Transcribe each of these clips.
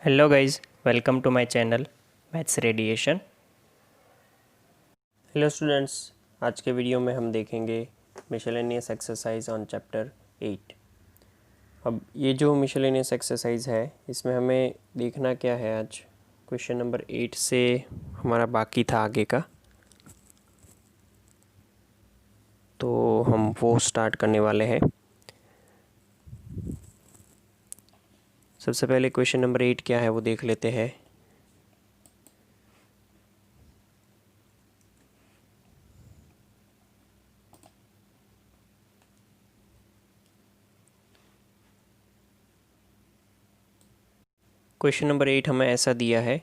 Hello guys, welcome to my channel maths radiation. Hello students, आज के video में हम देखेंगे मिसलेनियस एक्सरसाइज ऑन चैप्टर 8। अब ये जो मिसलेनियस एक्सरसाइज है इसमें हमें देखना क्या है। आज क्वेश्चन नंबर 8 से हमारा बाकी था आगे का, तो हम वो स्टार्ट करने वाले हैं। सबसे पहले क्वेश्चन नंबर 8 क्या है वो देख लेते हैं। क्वेश्चन नंबर 8 हमें ऐसा दिया है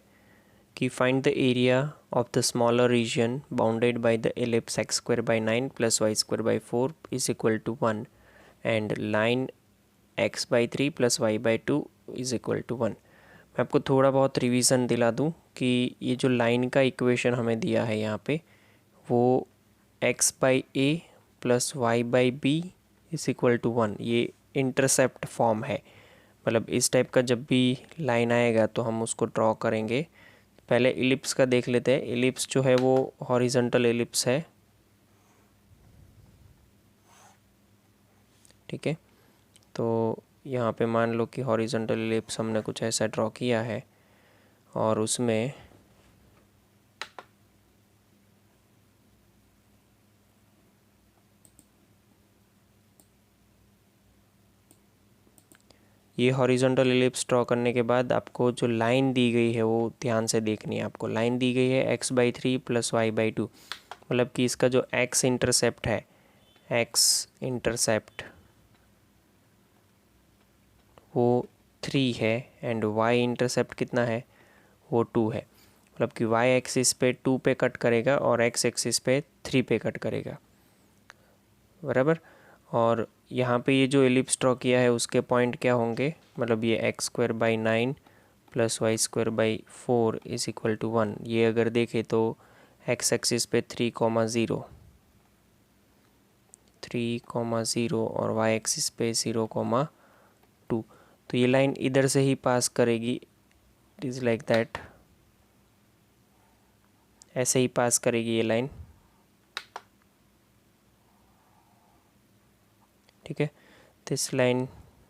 कि find the area of the smaller region bounded by the ellipse x square by 9 plus y square by 4 is equal to 1 and line x by 3 plus y by 2 is equal to 1। मैं आपको थोड़ा बहुत revision दिला दूं कि ये जो line का इक्वेशन हमें दिया है यहाँ पे वो x by a plus y by b is equal to 1, ये इंटरसेप्ट फॉर्म है। मतलब इस टाइप का जब भी लाइन आएगा तो हम उसको ड्रॉ करेंगे। पहले इलिप्स का देख लेते हैं। इलिप्स जो है वो हॉरिजॉन्टल इलिप्स है, ठीक है। तो यहाँ पे मान लो कि हॉरिजॉन्टल इलिप्स हमने कुछ ऐसा ड्रॉ किया है और उसमें ये हॉरिजॉन्टल इलिप्स ड्रॉ करने के बाद आपको जो लाइन दी गई है वो ध्यान से देखनी है। आपको लाइन दी गई है x by 3 plus y by 2, मतलब कि इसका जो एक्स इंटरसेप्ट है, एक्स इंटरसेप्ट वो 3 है एंड वाई इंटरसेप्ट कितना है, वो 2 है। मतलब कि वाई एक्सिस पे 2 पे कट करेगा और एक्स एक्सिस पे 3 पे कट करेगा, बराबर। और यहाँ पे ये जो एलिप्स ड्रॉ किया है उसके पॉइंट क्या होंगे, मतलब ये x square by 9 plus y square by 4 is equal to 1। ये अगर देखें तो एक्स एक्सिस पे 3,0 3,0 और वाई एक्सिस पे 0,2। तो ये लाइन इधर से ही पास करेगी, इट इज़ लाइक दैट, ऐसे ही पास करेगी ये लाइन, ठीक है। This line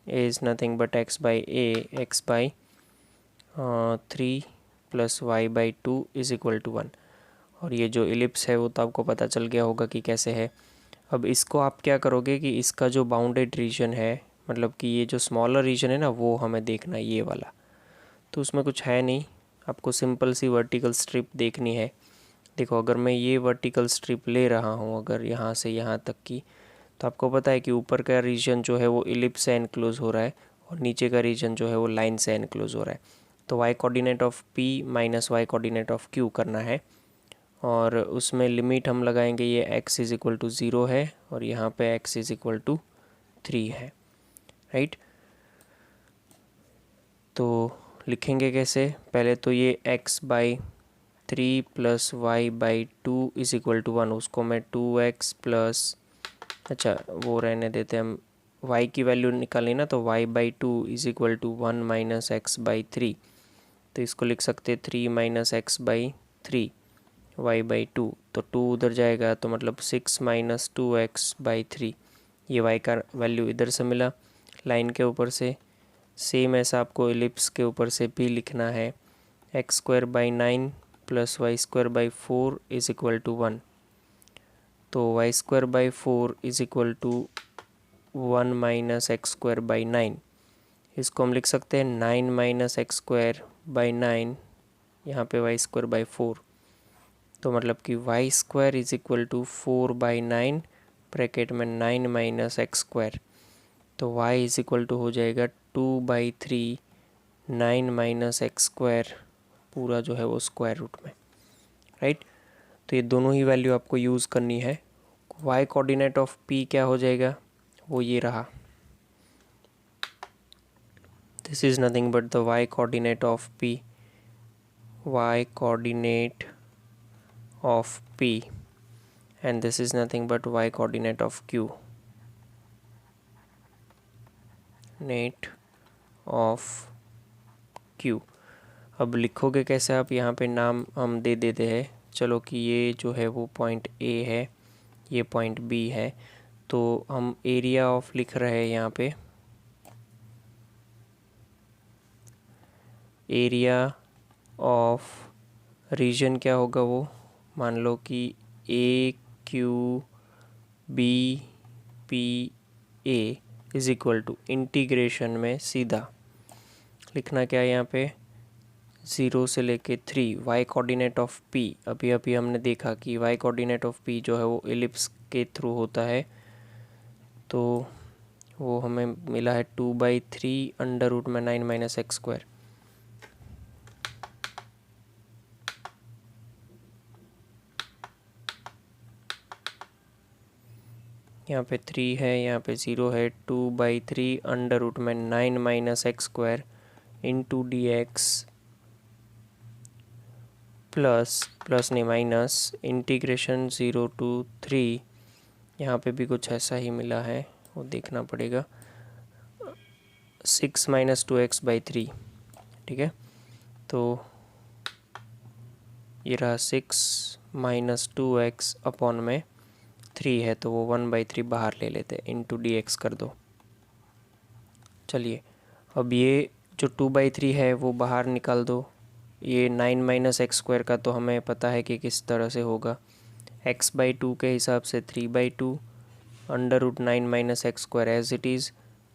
is nothing but x by a, x by 3 plus y by 2 is equal to 1। और ये जो इलिप्स है वो तो आपको पता चल गया होगा कि कैसे है। अब इसको आप क्या करोगे कि इसका जो बाउंडेड रीजन है, मतलब कि ये जो स्मॉलर रीजन है ना वो हमें देखना है, ये वाला। तो उसमें कुछ है नहीं, आपको सिंपल सी वर्टिकल स्ट्रिप देखनी है। देखो अगर मैं ये वर्टिकल स्ट्रिप ले रहा हूँ अगर यहाँ से यहाँ तक की, तो आपको पता है कि ऊपर का रीजन जो है वो इलिप्स से एनक्लोज हो रहा है और नीचे का रीजन जो है वो लाइन से एनक्लोज हो रहा है। तो y coordinate of P minus y coordinate of Q करना है और उसमें लिमिट हम लगाएंगे, ये x इज़ इक्वल टू 0 है और यहाँ पे x इज़ इक्वल टू 3 है, राइट। तो लिखेंगे कैसे, पहले तो ये x by 3 plus y by 2 is equal to 1, उसको मैं 2x प्लस, अच्छा वो रहने देते हम, y की वैल्यू निकाली ना, तो y by 2 is equal to 1 minus x by 3। तो इसको लिख सकते 3 minus x by 3 y by 2, तो 2 उधर जाएगा तो मतलब 6 माइनस 2x बाई 3। ये y का वैल्यू इधर से मिला लाइन के ऊपर से। सेम ऐसा आपको एलिप्स के ऊपर से भी लिखना है, x square by 9 plus y square by 4 is equal to 1। तो y square by 4 is equal to 1 minus x square by 9। इसको हम लिख सकते हैं 9 माइनस एक्स स्क्वायर बाई 9, यहाँ पे वाई स्क्वायर बाई 4। तो मतलब कि y square is equal to 4 by 9 bracket में 9 माइनस एक्स स्क्वायर। तो वाई इज इक्वल टू हो जाएगा 2/3 9 माइनस एक्स स्क्वायर, पूरा जो है वो स्क्वायर रूट में, राइट। तो ये दोनों ही वैल्यू आपको यूज़ करनी है। वाई कोऑर्डिनेट ऑफ पी क्या हो जाएगा, वो ये रहा, this is nothing but the y coordinate of P, y coordinate of P, and this is nothing but y coordinate of Q, net of Q। अब लिखोगे कैसे आप, यहाँ पे नाम हम दे देते हैं, चलो कि ये जो है वो पॉइंट ए है, ये पॉइंट बी है, तो हम एरिया ऑफ लिख रहे हैं यहाँ पे, एरिया ऑफ रीजन क्या होगा वो, मान लो कि A Q B P A is equal to integration में सीधा लिखना क्या है यहाँ पे, 0 से लेके 3 वाई कोऑर्डिनेट ऑफ पी, अभी अभी हमने देखा कि वाई कोऑर्डिनेट ऑफ पी जो है वो एलिप्स के थ्रू होता है, तो वो हमें मिला है 2/3 अंडर रूट में 9 माइनस एक्स स्क्वायर। यहाँ पे 3 है, यहाँ पे 0 है, 2/3 अंडर रूट में 9 minus x square into D x plus नहीं माइनस इंटीग्रेशन 0 to 3, यहाँ पे भी कुछ ऐसा ही मिला है, वो देखना पड़ेगा, 6 माइनस 2x/3, ठीक है, तो ये रहा 6 माइनस 2x अपॉन में 3 है, तो वो 1/3 बाहर ले लेते हैं, इंटू डी एक्स कर दो। चलिए अब ये जो 2/3 है वो बाहर निकाल दो, ये 9 माइनस एक्स स्क्वायर का तो हमें पता है कि किस तरह से होगा, x/2 के हिसाब से 3/2 under root 9 minus x square as it is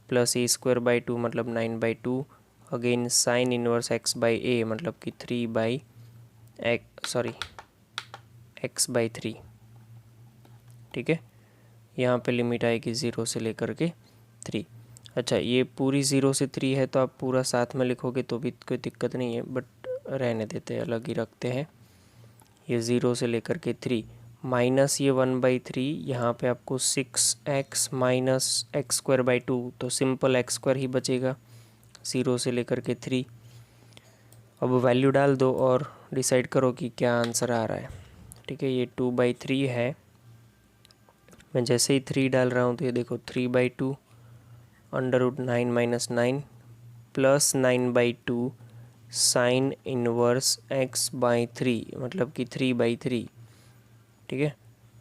plus a²/2 मतलब 9/2 अगेन साइन इनवर्स x/a मतलब कि 3/x/3, ठीक है, यहाँ पे लिमिट आएगी 0 से लेकर के 3। अच्छा ये पूरी 0 से 3 है तो आप पूरा साथ में लिखोगे तो भी कोई दिक्कत नहीं है, बट रहने देते हैं, अलग ही रखते हैं, ये 0 से लेकर के 3 माइनस ये 1/3, यहाँ पे आपको 6x माइनस x²/2, तो सिंपल x² ही बचेगा 0 से लेकर के 3। अब वैल्यू डाल दो और डिसाइड करो कि क्या आंसर आ रहा है, ठीक है, ये 2/3 है, मैं जैसे ही 3 डाल रहा हूँ तो ये देखो 3/2 under root 9 minus 9 plus 9/2 sine inverse x/3 मतलब कि 3/3, ठीक है,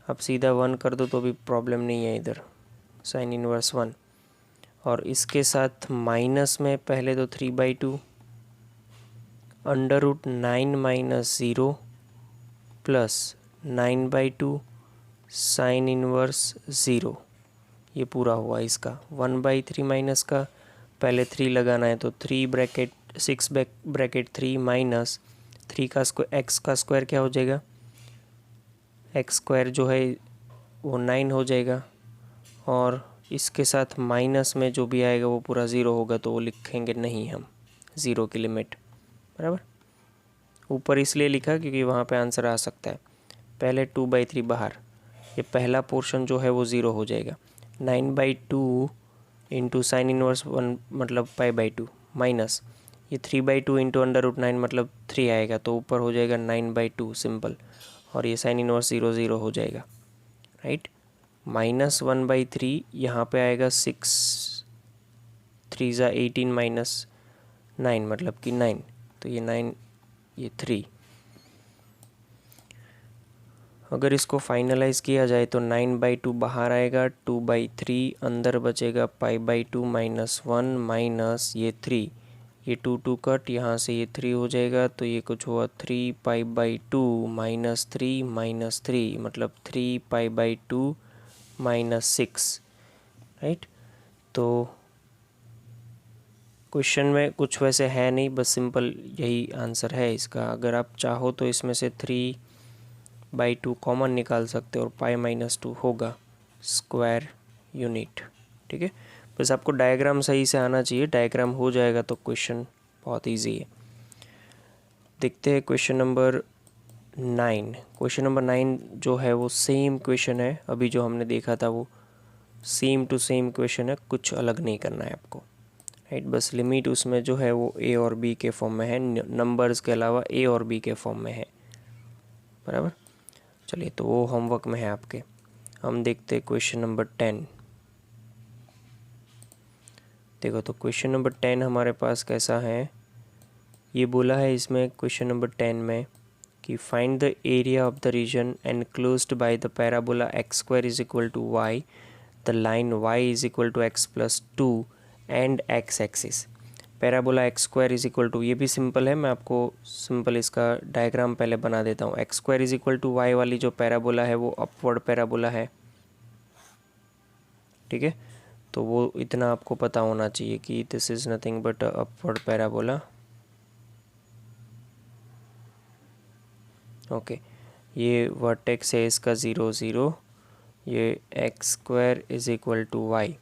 अब सीधा 1 कर दो तो भी प्रॉब्लम नहीं है इधर, साइन इनवर्स 1, और इसके साथ माइनस में पहले तो 3/2 under root 9 minus 0 plus 9/2 sine inverse 0, ये पूरा हुआ इसका 1/3 माइनस का, पहले 3 लगाना है तो 6 ब्रैकेट 3 माइनस 3 का स्क्वायर, एक्स का स्क्वायर क्या हो जाएगा, एक्स स्क्वायर जो है वो 9 हो जाएगा, और इसके साथ माइनस में जो भी आएगा वो पूरा 0 होगा, तो वो लिखेंगे नहीं हम 0 की लिमिट, बराबर, ऊपर इसलिए लिखा क्योंकि वहाँ पे आंसर आ सकता है, पहले 2/3 बाहर, ये पहला पोर्शन जो है वो 0 हो जाएगा, 9/2 इंटू साइन इनवर्स 1 मतलब π/2 माइनस ये 3/2 इंटू अंडर रूट 9 मतलब 3 आएगा, तो ऊपर हो जाएगा 9/2 सिंपल, और ये साइन इनवर्स 0 0 हो जाएगा, राइट, माइनस 1/3 यहाँ पे आएगा 6 3 ज़ा 18 माइनस 9 मतलब कि 9, तो ये 9 ये 3, अगर इसको फाइनलाइज किया जाए तो 9/2 बाहर आएगा, 2/3 अंदर बचेगा, π/2 माइनस 1 माइनस ये 3, ये 2 कट, यहाँ से ये 3 हो जाएगा, तो ये कुछ हुआ 3π/2 माइनस 3 मतलब 3π/2 माइनस 6, राइट, तो क्वेश्चन में कुछ वैसे है नहीं, बस सिंपल यही आंसर है इसका, अगर आप चाहो तो इसमें से 3/2 कॉमन निकाल सकते हो और π-2 होगा स्क्वायर यूनिट, ठीक है, बस आपको डायग्राम सही से आना चाहिए, डायग्राम हो जाएगा तो क्वेश्चन बहुत इजी है। देखते हैं क्वेश्चन नंबर 9, क्वेश्चन नंबर 9 जो है वो सेम क्वेश्चन है, अभी जो हमने देखा था वो सेम टू सेम क्वेश्चन है, कुछ अलग नहीं करना है आपको, राइट, बस लिमिट उसमें जो है वो ए और बी के फॉर्म में है, नंबर्स के अलावा ए और बी के फॉर्म में है, बराबर, चलिए तो वो होमवर्क में है आपके। हम देखते हैं क्वेश्चन नंबर 10, देखो तो क्वेश्चन नंबर 10 हमारे पास कैसा है, ये बोला है इसमें क्वेश्चन नंबर 10 में कि find the area of the region enclosed by the parabola x square is equal to y, the line y is equal to x plus two and x axis. Parabola x square is equal to, ये भी simple है, मैं आपको simple इसका diagram पहले बना देता हूँ। X square is equal to y वाली जो पैराबोला है वो अपवर्ड पैराबोला है, ठीक है। तो वो इतना आपको पता होना चाहिए कि this is nothing but upward parabola. Okay, ये वर्टेक्स है इसका 0 0, ये x square is equal to y.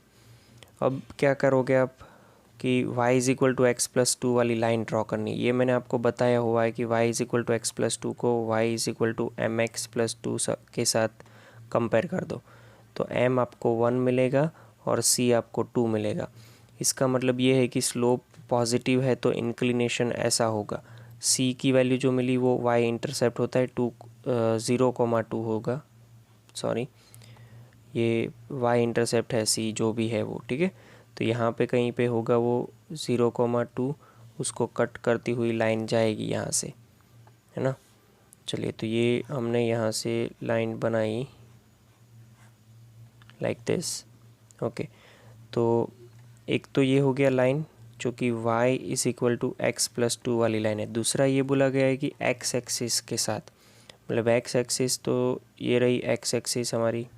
अब क्या करोगे आप कि y is equal to x plus two वाली लाइन ड्रॉ करनी। ये मैंने आपको बताया हुआ है कि y is equal to x plus two को y is equal to m x plus two के साथ कंपेयर कर दो, तो m आपको 1 मिलेगा और c आपको 2 मिलेगा। इसका मतलब ये है कि स्लोप पॉजिटिव है तो इंक्लिनेशन ऐसा होगा। c की वैल्यू जो मिली वो y इंटरसेप्ट होता है 0,2 होगा, सॉरी ये y इंटरसेप्ट है c जो भी है वो, ठीक है। तो यहाँ पे कहीं पे होगा वो 0,2, उसको कट करती हुई लाइन जाएगी यहाँ से, है ना। चलिए, तो ये हमने यहाँ से लाइन बनाई लाइक दिस। ओके, तो एक तो ये हो गया लाइन जो कि y is equal to x plus two वाली लाइन है। दूसरा ये बोला गया है कि x एक्सिस के साथ, मतलब x एक्सिस तो ये रही x एक्सिस हमारी,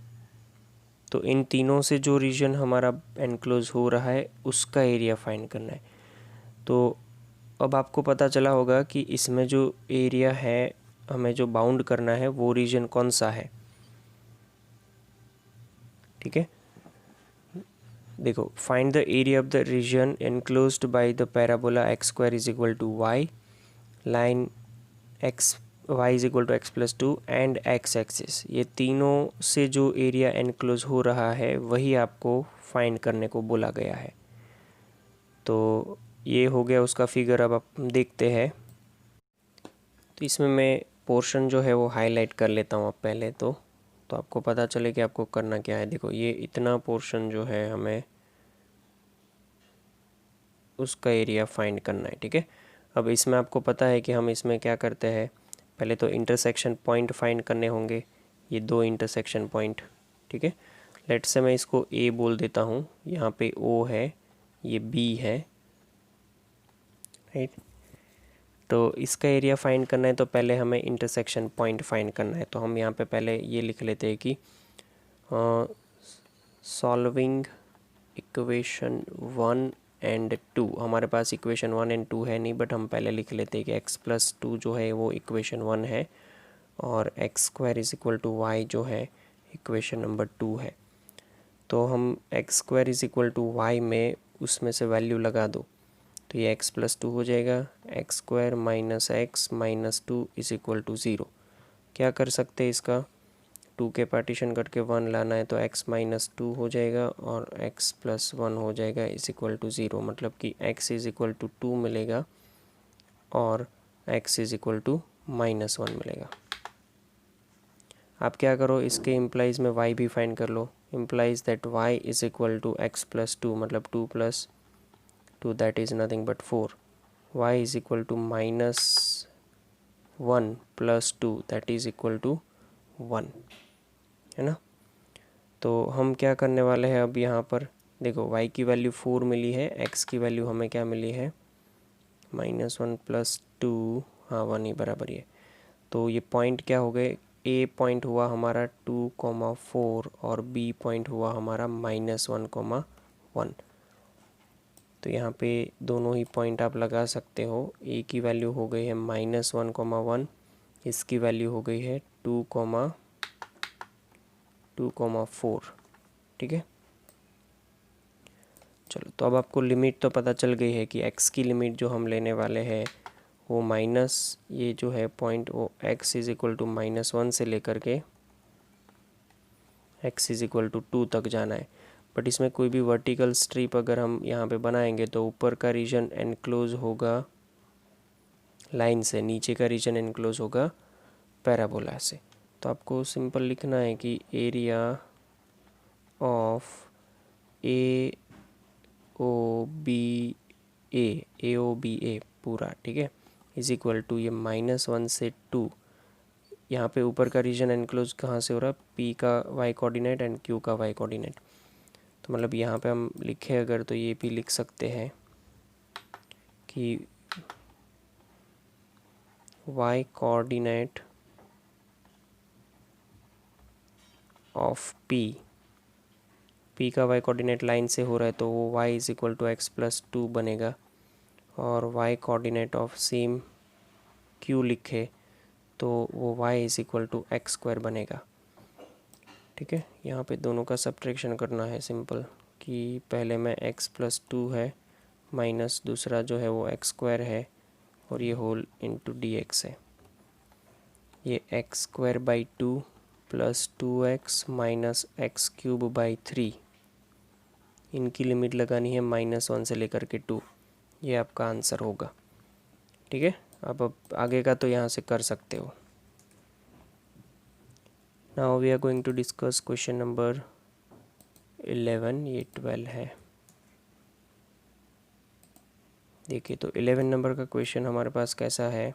तो इन तीनों से जो रीजन हमारा एनक्लोज हो रहा है उसका एरिया फाइंड करना है। तो अब आपको पता चला होगा कि इसमें जो एरिया है हमें जो बाउंड करना है वो रीजन कौन सा है, ठीक है। देखो, find the area of the region enclosed by the parabola x square is equal to y, line x y is equal to x plus two and x axis. ये तीनों से जो एरिया एनक्लोज हो रहा है वही आपको फाइंड करने को बोला गया है। तो ये हो गया उसका फिगर। अब आप देखते हैं, तो इसमें मैं पोर्शन जो है वो हाईलाइट कर लेता हूँ अब पहले तो आपको पता चले कि आपको करना क्या है। देखो, ये इतना पोर्शन जो है हमें उसका एरिया फाइंड करना है, ठीक है। अब इसमें आपको पता है कि हम इसमें क्या करते हैं, पहले तो इंटरसेक्शन पॉइंट फाइंड करने होंगे, ये दो इंटरसेक्शन पॉइंट, ठीक है। लेट से मैं इसको ए बोल देता हूँ, यहाँ पे ओ है, ये बी है, राइट। तो इसका एरिया फाइंड करना है तो पहले हमें इंटरसेक्शन पॉइंट फाइंड करना है। तो हम यहाँ पे पहले ये लिख लेते हैं कि सॉल्विंग इक्वेशन 1 एंड 2, हमारे पास इक्वेशन 1 एंड 2 है नहीं, बट हम पहले लिख लेते हैं कि x प्लस टू जो है वो इक्वेशन 1 है और x square is equal to y जो है इक्वेशन नंबर 2 है। तो हम x square is equal to y में उसमें से वैल्यू लगा दो, तो ये x प्लस टू हो जाएगा, x square minus x minus two is equal to 0। क्या कर सकते हैं इसका, 2 के पार्टीशन करके 1 लाना है, तो x माइनस टू हो जाएगा और x प्लस 1 हो जाएगा इज इक्वल टू 0। मतलब कि x इज इक्वल टू 2 मिलेगा और x is equal to minus 1 मिलेगा। आप क्या करो, इसके इम्प्लाइज में y भी फाइंड कर लो। Implies that y is equal to x plus two, मतलब 2 प्लस 2 that is nothing but 4, y is equal to minus 1 प्लस 2 दैट इज़ इक्वल टू 1, है ना। तो हम क्या करने वाले हैं अब यहाँ पर, देखो y की वैल्यू 4 मिली है, x की वैल्यू हमें क्या मिली है -1 प्लस 2, हाँ 1 ही बराबर है। तो ये पॉइंट क्या हो गए, a पॉइंट हुआ हमारा 2,4 और b पॉइंट हुआ हमारा -1,1। तो यहाँ पे दोनों ही पॉइंट आप लगा सकते हो। a की वैल्यू हो गई है -1,1, इसकी वैल्यू हो गई है 2,4, ठीक है। चलो, तो अब आपको लिमिट तो पता चल गई है कि x की लिमिट जो हम लेने वाले हैं वो माइनस ये जो है पॉइंट वो x इज इक्वल टू -1 से लेकर के x इज इक्वल टू 2 तक जाना है। बट इसमें कोई भी वर्टिकल स्ट्रिप अगर हम यहाँ पे बनाएंगे तो ऊपर का रीजन एनक्लोज होगा लाइन से, नीचे का रीजन एनक्लोज होगा पैराबोला से। तो आपको सिंपल लिखना है कि area of A O B A पूरा, ठीक है। इज इक्वल टू ये -1 से 2, यहाँ पे ऊपर का रीजन एनक्लोज कहाँ से हो रहा है, P का y कोऑर्डिनेट एंड Q का y कोऑर्डिनेट। तो मतलब यहाँ पे हम लिखे अगर तो ये भी लिख सकते हैं कि y कोऑर्डिनेट ऑफ P का y कोऑर्डिनेट लाइन से हो रहा है तो वो y is equal to x plus 2 बनेगा, और y coordinate of same Q लिखे तो वो y is equal to x square बनेगा। ठीक है, यहाँ पे दोनों का सब्ट्रैक्शन करना है सिंपल, कि पहले में x प्लस 2 है माइनस दूसरा जो है वो एक्स स्क्वायर है और ये होल इंटू डी एक्स है। ये x square by 2 plus 2x minus x cube by 3, इनकी लिमिट लगानी है -1 से लेकर के 2, ये आपका आंसर होगा। ठीक है, अब आगे का तो यहाँ से कर सकते हो। Now we are going to discuss question number 11, ये 12 है। देखिए तो 11 नंबर का क्वेश्चन हमारे पास कैसा है,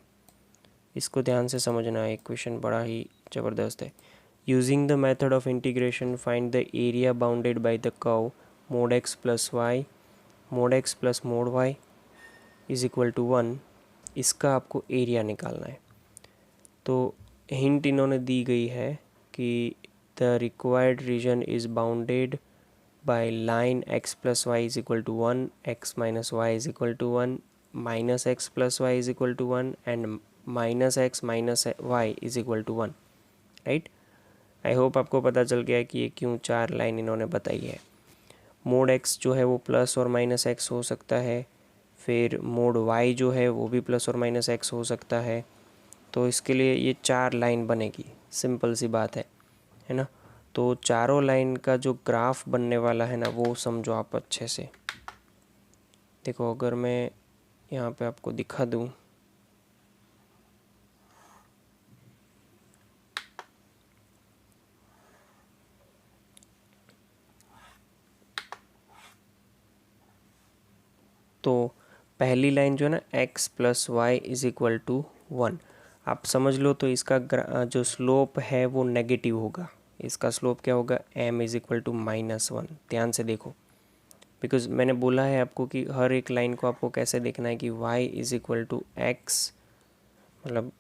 इसको ध्यान से समझना है। क्वेश्चन बड़ा ही ज़बरदस्त है। Using the method of integration find the area bounded by the curve mod x plus y mod x plus mod y is equal to 1। इसका आपको एरिया निकालना है। तो हिंट इन्होंने दी गई है कि the required region is bounded by line x plus y is equal to 1, x minus y is equal to 1, minus x plus y is equal to 1 and minus x minus y is equal to 1, right. I hope आपको पता चल गया है कि ये क्यों 4 line इन्होंने बताई है। मोड x जो है वो प्लस और माइनस x हो सकता है, फिर मोड y जो है वो भी प्लस और माइनस x हो सकता है। तो इसके लिए ये 4 लाइन बनेगी, सिंपल सी बात है ना। तो चारों लाइन का जो ग्राफ बनने वाला है ना वो समझो आप अच्छे से। देखो अगर मैं यहाँ पे आपको दिखा दूँ, तो पहली लाइन जो है ना x plus y is equal to 1, आप समझ लो। तो इसका जो स्लोप है वो नेगेटिव होगा। इसका स्लोप क्या होगा, m इज इक्वल टू -1। ध्यान से देखो, बिकॉज मैंने बोला है आपको कि हर एक लाइन को आपको कैसे देखना है कि y is equal to x, मतलब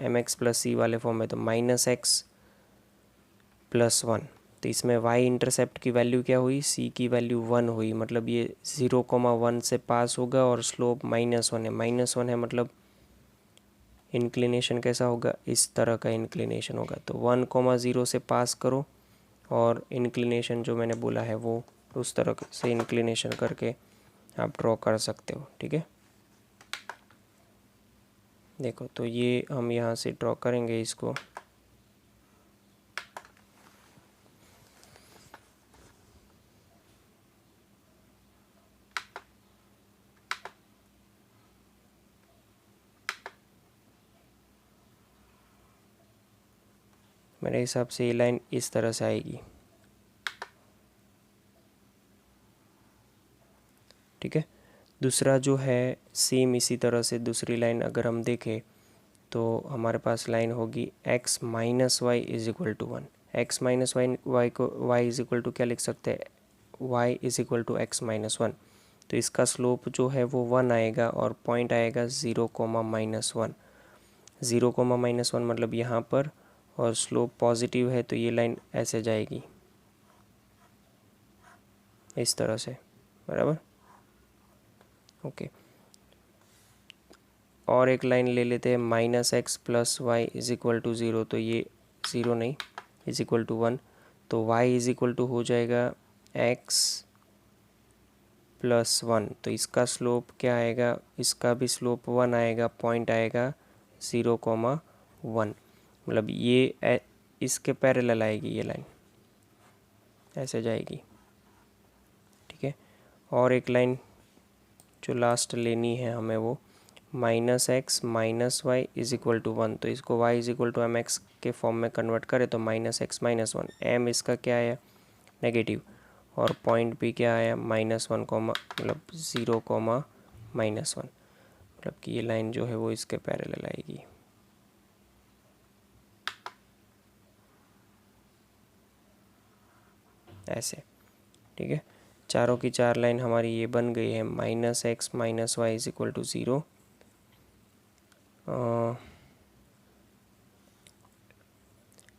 mx प्लस सी वाले फॉर्म में, तो -x प्लस 1। तो इसमें y इंटरसेप्ट की वैल्यू क्या हुई, c की वैल्यू 1 हुई, मतलब ये 0,1 से पास होगा और स्लोप -1 है। -1 है मतलब इंक्लिनेशन कैसा होगा, इस तरह का इंक्लिनेशन होगा। तो 1,0 से पास करो और इंक्लिनेशन जो मैंने बोला है वो उस तरह से इंक्लिनेशन करके आप ड्रॉ कर सकते हो। ठीक है, देखो तो ये हम यहाँ से ड्रॉ करेंगे इसको। मेरे हिसाब से ये लाइन इस तरह से आएगी। ठीक है, दूसरा जो है सेम इसी तरह से दूसरी लाइन अगर हम देखें तो हमारे पास लाइन होगी x minus y is equal to 1। X minus y को y इज इक्वल टू क्या लिख सकते हैं, y is equal to x minus 1। तो इसका स्लोप जो है वो 1 आएगा और पॉइंट आएगा 0,-1। 0,-1 मतलब यहाँ पर, और स्लोप पॉजिटिव है तो ये लाइन ऐसे जाएगी इस तरह से, बराबर। ओके, और एक लाइन ले लेते हैं -x plus y is equal to 0। तो ये 0 नहीं, इज इक्वल टू 1। तो y इज इक्वल टू हो जाएगा x प्लस 1। तो इसका स्लोप क्या आएगा, इसका भी स्लोप 1 आएगा, पॉइंट आएगा 0,1। मतलब ये इसके पैरेलल आएगी ये लाइन, ऐसे जाएगी। ठीक है, और एक लाइन जो लास्ट लेनी है हमें वो -x minus y is equal to 1। तो इसको y is equal to mx के फॉर्म में कन्वर्ट करें तो -x माइनस 1, m इसका क्या आया, नेगेटिव, और पॉइंट भी क्या आया, -1, मतलब 0,-1। मतलब कि ये लाइन जो है वो इसके पैरेलल आएगी। ऐसे, ठीक है। चारों की चार लाइन हमारी ये बन गई है -x - y = 0।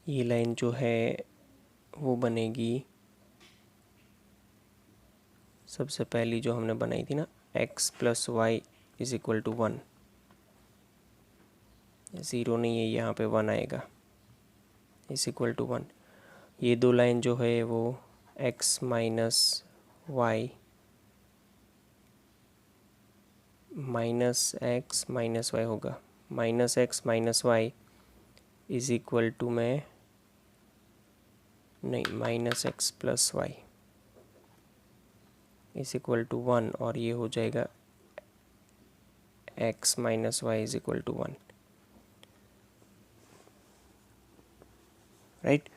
ये लाइन जो है वो बनेगी, सबसे पहली जो हमने बनाई थी ना, x + y = 1। 0 नहीं है, यहाँ पे 1 आएगा, = 1। ये दो लाइन जो है वो x - y -x - y होगा। -x - y = में नहीं, -x + y = 1, और ये हो जाएगा x - y = 1, राइट।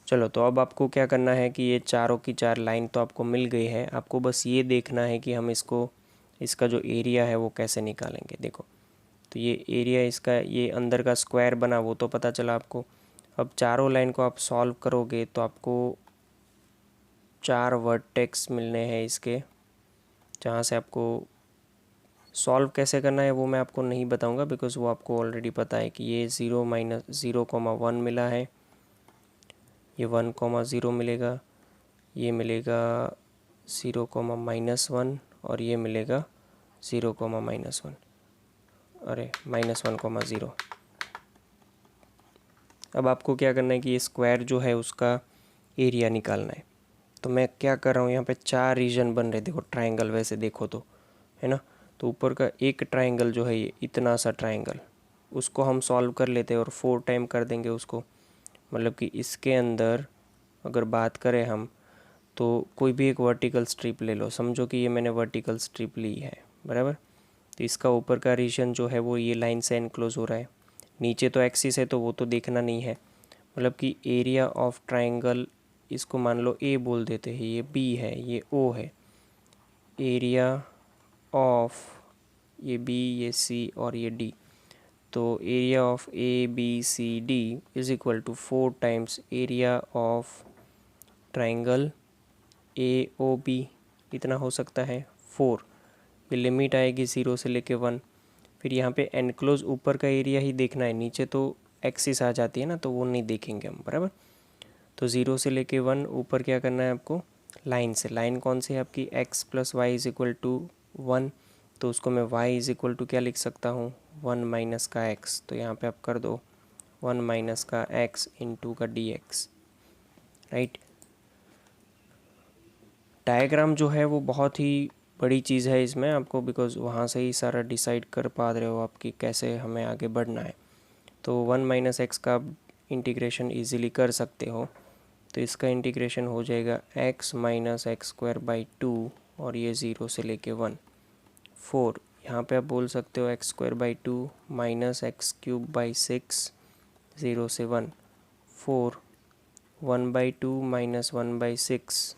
चलो, तो अब आपको क्या करना है कि ये चारों की चार लाइन तो आपको मिल गई है, आपको बस ये देखना है कि हम इसका जो एरिया है वो कैसे निकालेंगे। देखो, तो ये एरिया इसका, ये अंदर का स्क्वायर बना वो तो पता चला आपको। अब चारों लाइन को आप सॉल्व करोगे तो आपको 4 वर्टेक्स मिलने हैं इसके, जहाँ से आपको सॉल्व कैसे करना है वो मैं आपको नहीं बताऊंगा, बिकॉज़ वो आपको ऑलरेडी पता है कि ये 0 - 1 मिला है, ये 1, 0 मिलेगा, ये मिलेगा 0, -1, और ये मिलेगा 0, -1, अरे -1, 0। अब आपको क्या करना है कि ये स्क्वायर जो है उसका एरिया निकालना है। तो मैं क्या कर रहा हूँ, यहाँ पे 4 रीजन बन रहे, देखो ट्रायंगल वैसे देखो तो, है ना। तो ऊपर का एक ट्रायंगल जो है, ये इतना सा ट्रायंगल, उसको हम सॉल्व कर लेते हैं और 4 टाइम कर देंगे उसको। मतलब कि इसके अंदर अगर बात करें हम, तो कोई भी एक वर्टिकल स्ट्रिप ले लो, समझो कि ये मैंने वर्टिकल स्ट्रिप ली है, बराबर। तो इसका ऊपर का रीजन जो है वो ये लाइन से एनक्लोज हो रहा है, नीचे तो एक्सिस है तो वो तो देखना नहीं है। मतलब कि एरिया ऑफ ट्रायंगल, इसको मान लो ए बोल देते हैं, ये बी है, ये ओ है। एरिया ऑफ ये बी, ये सी और ये डी, तो area of A B C D = 4 times area of triangle A O B. इतना हो सकता है 4। ये लिमिट आएगी 0 से लेके 1। फिर यहाँ पे एनक्लोज ऊपर का एरिया ही देखना है, नीचे तो एक्सिस आ जाती है ना, तो वो नहीं देखेंगे हम, बराबर। तो 0 से लेके 1 ऊपर क्या करना है आपको, लाइन से। लाइन कौन सी है आपकी, x + y = 1, तो उसको मैं y = क्या लिख सकता हूँ, 1 - का x। तो यहाँ पे आप कर दो 1 - का x * का dx, राइट। डायग्राम जो है वो बहुत ही बड़ी चीज़ है इसमें आपको, बिकॉज़ वहाँ से ही सारा डिसाइड कर पा रहे हो आपकी कैसे हमें आगे बढ़ना है। तो 1 - x का इंटीग्रेशन इजीली कर सकते हो। तो इसका इंटीग्रेशन हो जाएगा x - x²/2, और ये 0 से लेके 1, 4। यहाँ पे आप बोल सकते हो x²/2 - x³/6, 0 से 1, 4, 1/2 - 1/6,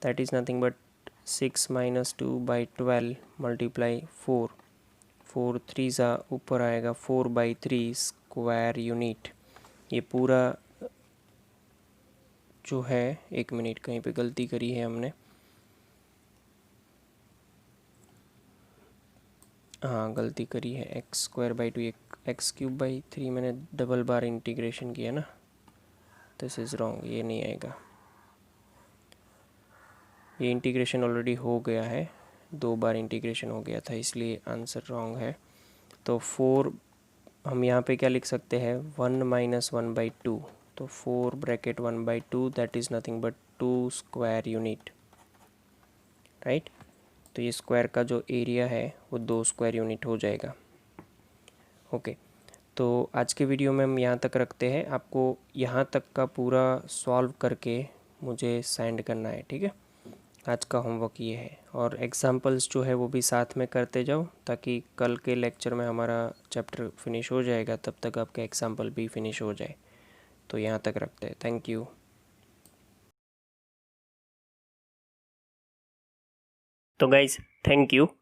that is nothing but 6 - 2/12 multiply 4, 4 3 सा ऊपर आएगा 4/3 स्क्वायर यूनिट। ये पूरा जो है, एक मिनट, कहीं पे गलती करी है हमने, हाँ गलती करी है, x²/2, x³/3 मैंने डबल बार इंटीग्रेशन किया ना, दिस इज़ रॉन्ग, ये नहीं आएगा। ये इंटीग्रेशन ऑलरेडी हो गया है, 2 बार इंटीग्रेशन हो गया था, इसलिए आंसर रॉन्ग है। तो 4 हम यहाँ पे क्या लिख सकते हैं, 1 - 1/2, तो 4 bracket 1/2, that is nothing but 2 square unit, right. तो ये स्क्वायर का जो एरिया है वो 2 स्क्वायर यूनिट हो जाएगा। ओके, तो आज के वीडियो में हम यहाँ तक रखते हैं। आपको यहाँ तक का पूरा सॉल्व करके मुझे सेंड करना है, ठीक है। आज का होमवर्क ये है, और एग्जांपल्स जो है वो भी साथ में करते जाओ, ताकि कल के लेक्चर में हमारा चैप्टर फिनिश हो जाएगा, तब तक आपका एग्जांपल भी फिनिश हो जाए। तो यहाँ तक रखते हैं, थैंक यू। तो गाइज, थैंक यू।